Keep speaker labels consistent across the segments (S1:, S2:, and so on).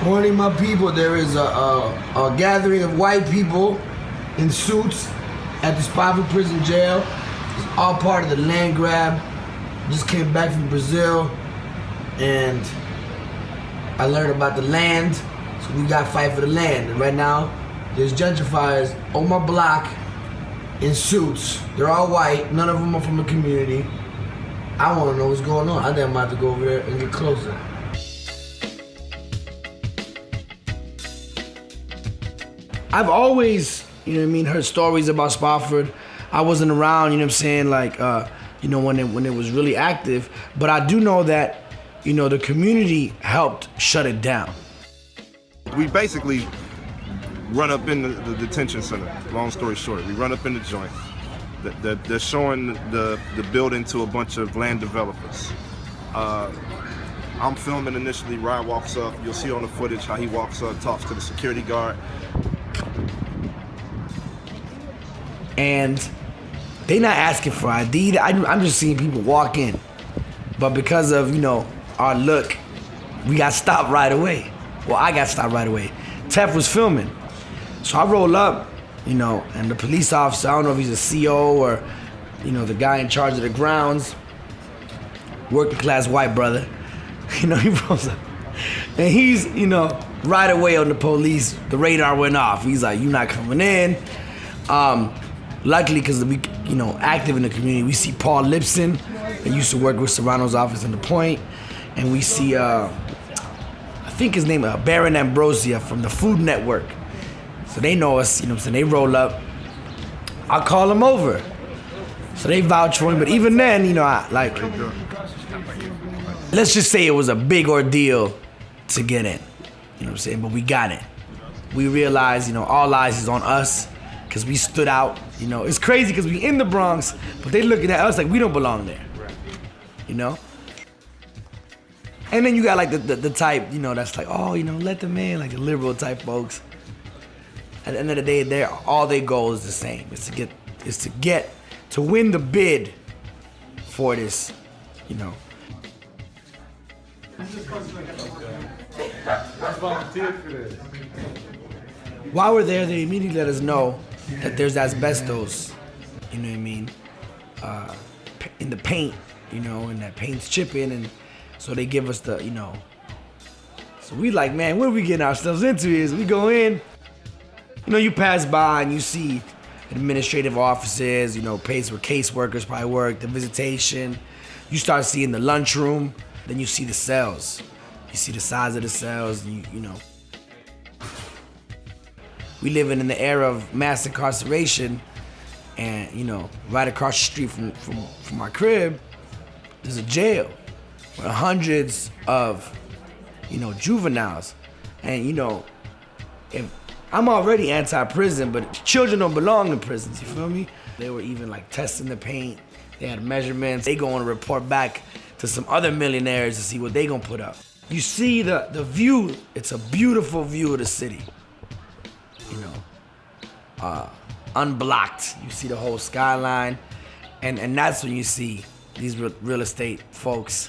S1: Warning my people, there is a gathering of white people in suits at the Spofford Prison Jail. It's all part of the land grab. Just came back from Brazil and I learned about the land, so we gotta fight for the land. And right now, there's gentrifiers on my block in suits. They're all white, none of them are from the community. I wanna know what's going on. I think I'm about to go over there and get closer. I've always, you know what I mean, heard stories about Spofford. I wasn't around, you know what I'm saying, like, you know, when it was really active. But I do know that, you know, the community helped shut it down.
S2: We basically run up in the detention center, long story short. We run up in the joint. They're showing the building to a bunch of land developers. I'm filming initially, Ryan walks up. You'll see on the footage how he walks up, talks to the security guard.
S1: And they not asking for ID. I'm just seeing people walk in. But because of, you know, our look, we got stopped right away. Well, I got stopped right away. Tef was filming. So I roll up, you know, and the police officer, I don't know if he's a CO or, you know, the guy in charge of the grounds, working class white brother, you know, he rolls up. And he's, you know, right away on the police, the radar went off. He's like, you're not coming in. Luckily, because we, you know, active in the community, we see Paul Lipson, that used to work with Serrano's office in The Point, and we see, I think his name, Baron Ambrosia from the Food Network. So they know us, you know what I'm saying, they roll up. I call them over. So they vouch for him, but even then, you know, let's just say it was a big ordeal to get in, you know what I'm saying, but we got it. We realized, you know, all eyes is on us, because we stood out, you know. It's crazy because we in the Bronx, but they looking at us like we don't belong there, you know? And then you got like the type, you know, that's like, oh, you know, let them in, like the liberal type folks. At the end of the day, all their goal is the same. It's to win the bid for this, you know. While we're there, they immediately let us know that there's asbestos, you know what I mean, in the paint, you know, and that paint's chipping, and so they give us the, you know. So we like, man, what are we getting ourselves into is we go in, you know, you pass by and you see administrative offices, you know, place where caseworkers probably work, the visitation. You start seeing the lunchroom, then you see the cells. You see the size of the cells, you know. We living in the era of mass incarceration, and you know, right across the street from our crib, there's a jail with hundreds of, you know, juveniles. And you know, if I'm already anti-prison, but children don't belong in prisons, you feel me? They were even like testing the paint, they had measurements, they going to report back to some other millionaires to see what they gonna put up. You see the view, it's a beautiful view of the city. You know, unblocked. You see the whole skyline, and that's when you see these real estate folks.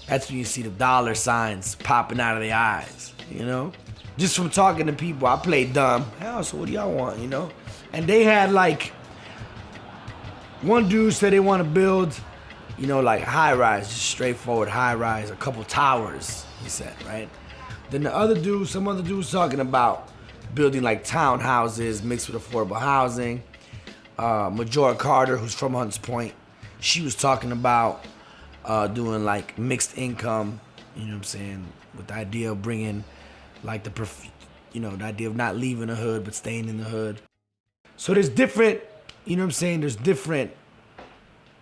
S1: That's when you see the dollar signs popping out of their eyes, you know? Just from talking to people, I played dumb. Hell, so what do y'all want, you know? And they had like, one dude said they want to build, you know, like high-rise, just straightforward high-rise, a couple towers, he said, right? Then the other dude, some other dude was talking about building like townhouses mixed with affordable housing. Majora Carter, who's from Hunts Point, she was talking about doing like mixed income, you know what I'm saying, with the idea of bringing like the idea of not leaving the hood but staying in the hood. So there's different, you know what I'm saying, there's different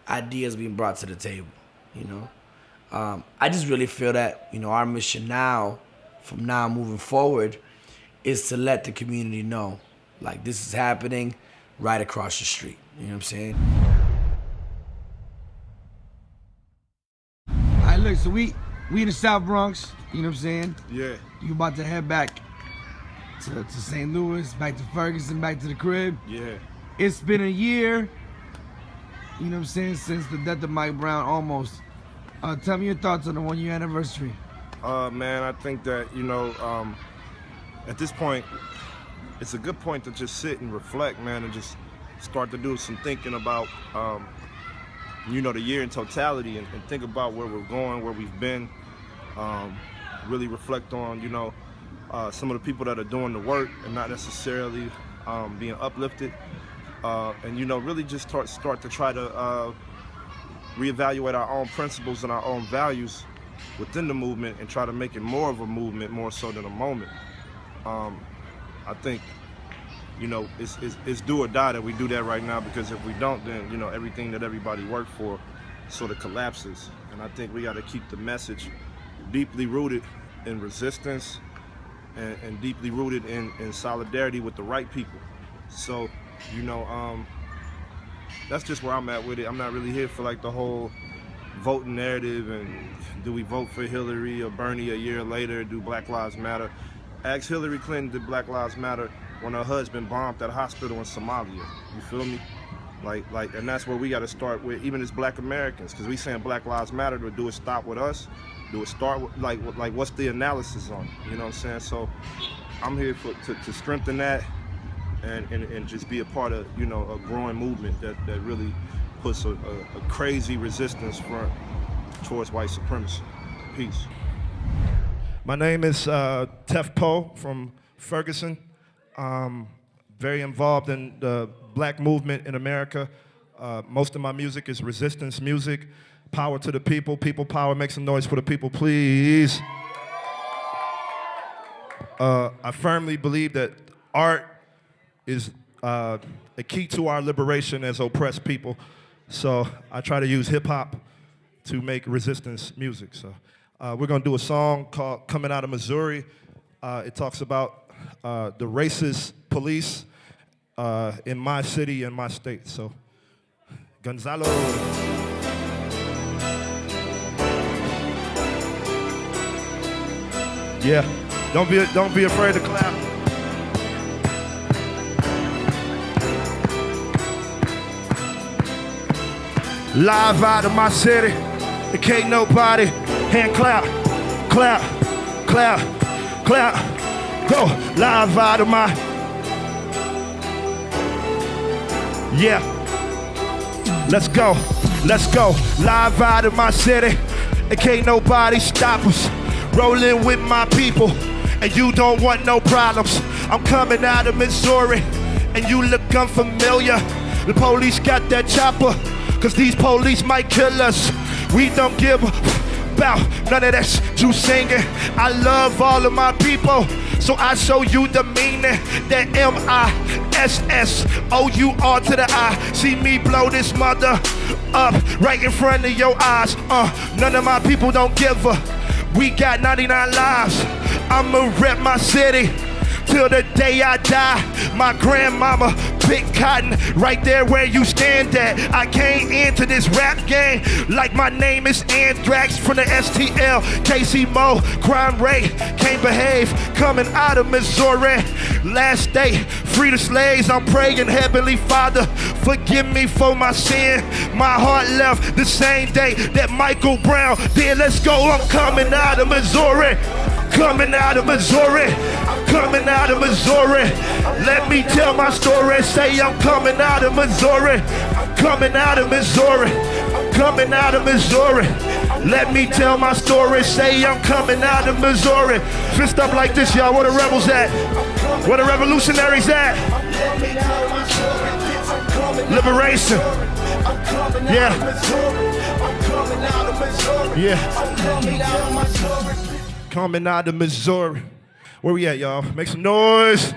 S1: ideas being brought to the table, you know. I just really feel that, you know, our mission now, from now moving forward, is to let the community know, like, this is happening right across the street. You know what I'm saying? All right, look, so we in the South Bronx, you know what I'm saying?
S2: Yeah.
S1: You about to head back to St. Louis, back to Ferguson, back to the crib.
S2: Yeah.
S1: It's been a year, you know what I'm saying, since the death of Mike Brown, almost. Tell me your thoughts on the 1 year anniversary.
S2: Man, I think that, at this point, it's a good point to just sit and reflect, man, and just start to do some thinking about, the year in totality and think about where we're going, where we've been. Really reflect on, some of the people that are doing the work and not necessarily being uplifted. And, really just start to try to reevaluate our own principles and our own values within the movement and try to make it more of a movement, more so than a moment. I think, it's do or die that we do that right now, because if we don't, then, everything that everybody worked for sort of collapses. And I think we got to keep the message deeply rooted in resistance and deeply rooted in solidarity with the right people. So, that's just where I'm at with it. I'm not really here for like the whole voting narrative and do we vote for Hillary or Bernie a year later, do Black Lives Matter. Ask Hillary Clinton, did Black Lives Matter when her husband bombed at a hospital in Somalia? You feel me? Like, and that's where we got to start with, even as Black Americans, because we saying Black Lives Matter, but do it stop with us? Do it start with, like what's the analysis on it? You know what I'm saying? So I'm here to strengthen that and just be a part of, a growing movement that really puts a crazy resistance front towards white supremacy. Peace.
S3: My name is Tef Poe from Ferguson. Very involved in the black movement in America. Most of my music is resistance music. Power to the people. People power. Make some noise for the people, please. I firmly believe that art is a key to our liberation as oppressed people. So I try to use hip hop to make resistance music. So we're gonna do a song called Coming Out of Missouri. It talks about the racist police in my city and my state. So Gonzalo. Yeah, don't be afraid to clap. Live out of my city, it can't nobody hand clap, clap, clap, clap. Go, live out of my, yeah. Let's go, live out of my city, it can't nobody stop us. Rolling with my people, and you don't want no problems. I'm coming out of Missouri, and you look unfamiliar. The police got that chopper, cause these police might kill us. We don't give about none of that you singing. I love all of my people, so I show you the meaning. That MISSOUR to the I. See me blow this mother up right in front of your eyes. None of my people don't give a. We got 99 lives. I'ma rep my city till the day I die. My grandmama picked cotton right there where you stand at. I came into this rap game like my name is Anthrax from the STL. Casey Mo, crime rate, can't behave. Coming out of Missouri. Last day, free the slaves. I'm praying, Heavenly Father, forgive me for my sin. My heart left the same day that Michael Brown did. Let's go, I'm coming out of Missouri. Coming out of Missouri, coming out of Missouri. Let me tell my story. Say I'm coming out of Missouri, coming out of Missouri, coming out of Missouri. Let me tell my story. Say I'm coming out of Missouri. Fist up like this, y'all. Where the rebels at? Where the revolutionaries at? Liberation. Yeah. Yeah. Coming out of Missouri. Where we at, y'all? Make some noise.